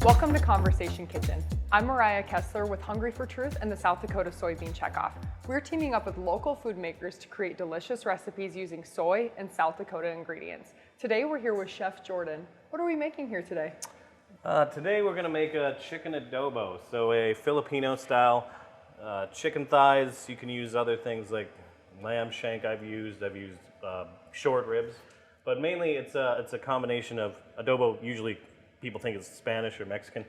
Welcome to Conversation Kitchen. I'm Mariah Kessler with Hungry for Truth and the South Dakota Soybean Checkoff. We're teaming up with local food makers to create delicious recipes using soy and South Dakota ingredients. Today we're here with Chef Jordan. What are we making here today? Today we're going to make a chicken adobo, so a Filipino style chicken thighs. You can use other things like lamb shank I've used short ribs, but mainly it's a combination of adobo. Usually people think it's Spanish or Mexican.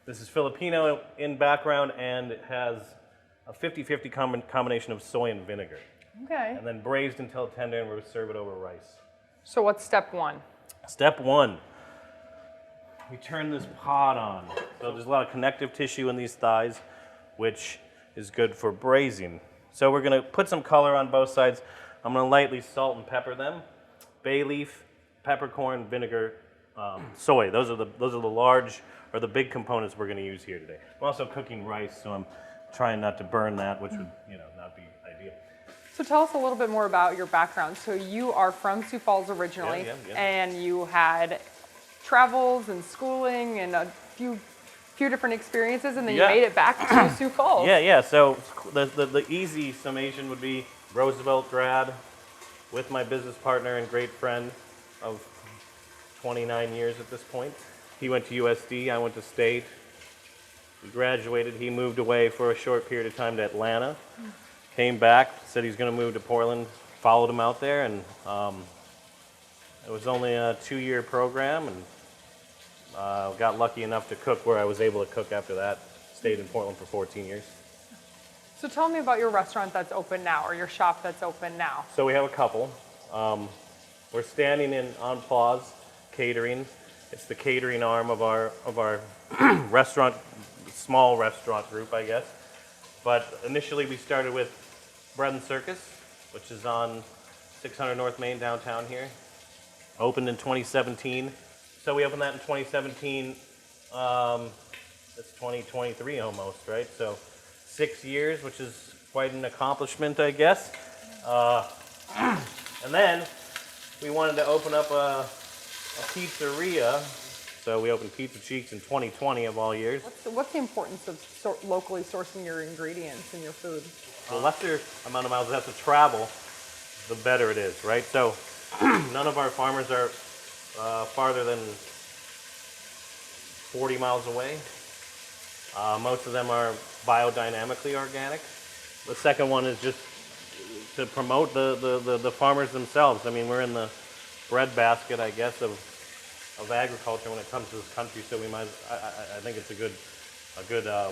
This is Filipino in background, and it has a 50-50 combination of soy and vinegar. Okay. And then braised until tender, and we'll serve it over rice. So what's step one? Step one, we turn this pot on. So there's a lot of connective tissue in these thighs, which is good for braising. So we're gonna put some color on both sides. I'm gonna lightly salt and pepper them. Bay leaf, peppercorn, vinegar, soy. Those are the large or the big components we're gonna use here today. I'm also cooking rice, so I'm trying not to burn that, which would not be ideal. So tell us a little bit more about your background. So you are from Sioux Falls originally, Yeah. and you had travels and schooling and a few different experiences, and then you made it back to Sioux Falls. Yeah. So the easy summation would be Roosevelt grad with my business partner and great friend of 29 years at this point. He went to USD, I went to State. We graduated, he moved away for a short period of time to Atlanta. Came back, said he's gonna move to Portland, followed him out there, and it was only a 2-year program, and got lucky enough to cook where I was able to cook after that. Stayed in Portland for 14 years. So tell me about your restaurant that's open now, or your shop that's open now. So we have a couple. We're standing on Pause Catering. It's the catering arm of our restaurant, small restaurant group, I guess. But initially we started with Bread and Circus, which is on 600 North Main downtown here. Opened in 2017. So we opened that in 2017. It's 2023 almost, right? So 6 years, which is quite an accomplishment, I guess. And then we wanted to open up a pizzeria. So we opened Pizza Cheeks in 2020 of all years. What's the importance of locally sourcing your ingredients in your food? The lesser amount of miles we have to travel, the better it is, right? So none of our farmers are farther than 40 miles away. Most of them are biodynamically organic. The second one is just to promote the farmers themselves. I mean, we're in the breadbasket, I guess, of agriculture when it comes to this country, so I think it's a good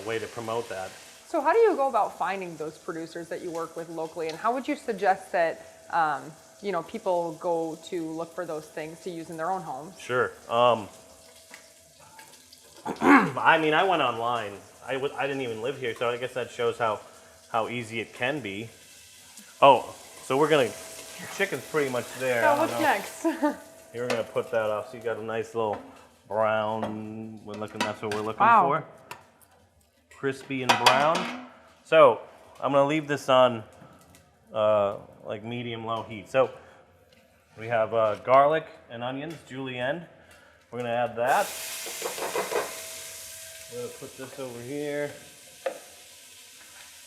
way to promote that. So how do you go about finding those producers that you work with locally, and how would you suggest that people go to look for those things to use in their own homes? Sure. I mean, I went online. I didn't even live here, so I guess that shows how easy it can be. Oh, so chicken's pretty much there. Yeah, what's next? Here, we're gonna put that off. So you got a nice little brown. That's what we're looking for. Crispy and brown. So I'm gonna leave this on like medium-low heat. So we have garlic and onions, julienne. We're gonna add that. We're gonna put this over here.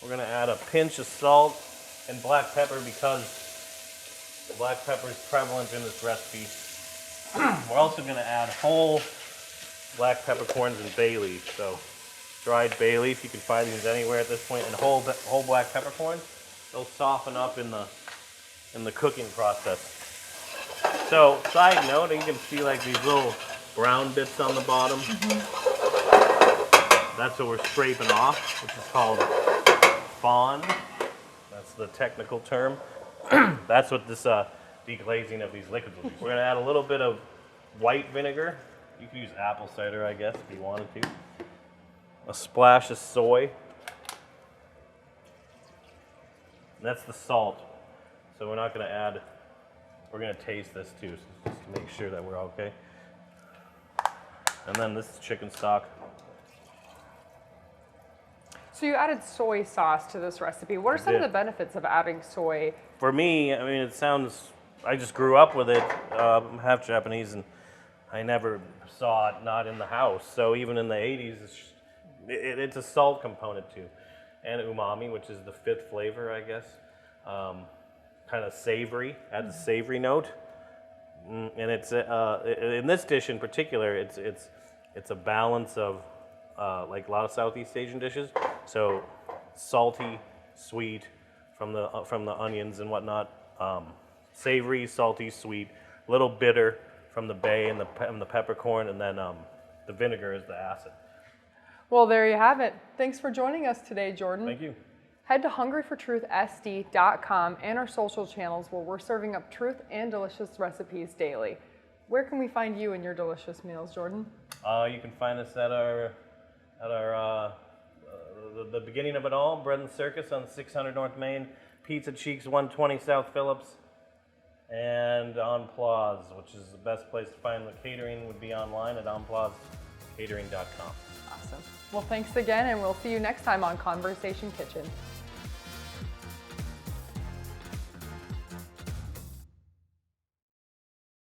We're gonna add a pinch of salt and black pepper because the black pepper is prevalent in this recipe. We're also gonna add whole black peppercorns and bay leaf. So dried bay leaf, you can find these anywhere at this point, and whole black peppercorns. They'll soften up in the cooking process. So side note, you can see like these little brown bits on the bottom. That's what we're scraping off, which is called fond. That's the technical term. That's what this deglazing of these liquids will be. We're gonna add a little bit of white vinegar. You can use apple cider, I guess, if you wanted to. A splash of soy. That's the salt. So we're not gonna add, we're gonna taste this too, so just to make sure that we're okay. And then this is chicken stock. So you added soy sauce to this recipe. What are some of the benefits of adding soy? For me, I mean, I just grew up with it. I'm half Japanese, and I never saw it not in the house. So even in the 80s, it's a salt component too. And umami, which is the fifth flavor, I guess. Kind of savory, adds a savory note. And it's in this dish in particular, it's a balance of like a lot of Southeast Asian dishes. So salty, sweet from the onions and whatnot. Savory, salty, sweet, a little bitter from the bay and the peppercorn, and then the vinegar is the acid. Well, there you have it. Thanks for joining us today, Jordan. Thank you. Head to hungryfortruthsd.com and our social channels where we're serving up truth and delicious recipes daily. Where can we find you and your delicious meals, Jordan? You can find us at the beginning of it all, Bread and Circus on 600 North Main, Pizza Cheeks 120 South Phillips, and on Plaza, which is the best place to find the catering would be online at onplazcatering.com. Awesome. Well, thanks again, and we'll see you next time on Conversation Kitchen.